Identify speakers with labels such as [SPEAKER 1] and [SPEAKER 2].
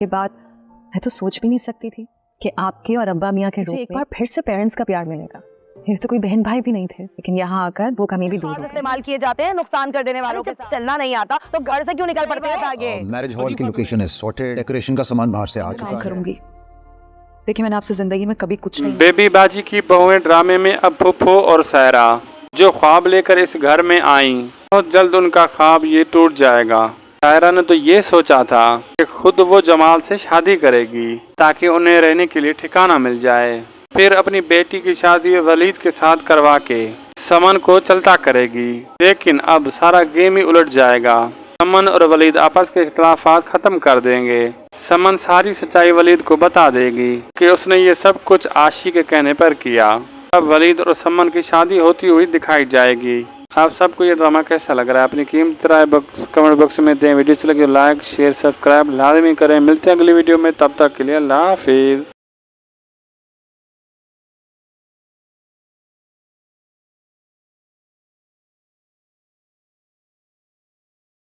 [SPEAKER 1] के बाद मैं तो सोच भी नहीं सकती थी कि आपके और अब्बा मियाँ के रूप में एक बार फिर से पेरेंट्स का प्यार मिलेगा। ये तो कोई बहन भाई भी नहीं थे, लेकिन यहाँ आकर वो कमी भी दूर हो गई।
[SPEAKER 2] इस्तेमाल किए जाते हैं नुकसान कर देने वालों के साथ। चलना नहीं आता तो घर से क्यों निकल पड़ते हैं आगे?
[SPEAKER 3] मैरिज हॉल की लोकेशन है सॉर्टेड, डेकोरेशन का सामान बाहर से आ चुका है।
[SPEAKER 1] करूंगी। देखिए मैंने आपसे जिंदगी में कभी कुछ नहीं।
[SPEAKER 4] बेबी बाजी की बहुएं ड्रामे में अब फुफ्फो और सायरा जो ख्वाब लेकर इस घर में आईं, बहुत जल्द उनका ख्वाब ये टूट जाएगा। सायरा ने तो ये सोचा था कि खुद वो जमाल से शादी करेगी ताकि उन्हें रहने के लिए ठिकाना मिल जाए, फिर अपनी बेटी की शादी वलीद के साथ करवा के समन को चलता करेगी। लेकिन अब सारा गेम ही उलट जाएगा। समन और वलीद आपस के इख्तिलाफात खत्म कर देंगे। समन सारी सच्चाई वलीद को बता देगी कि उसने ये सब कुछ आशी के कहने पर किया। अब वलीद और समन की शादी होती हुई दिखाई जाएगी। आप सबको ये ड्रामा कैसा लग रहा है? अपनी कीमती राय कमेंट बॉक्स में दें। वीडियो अच्छी लगे लाइक शेयर सब्सक्राइब लाजमी करें। मिलते हैं अगली वीडियो में, तब तक के लिए अल्लाह हाफिज।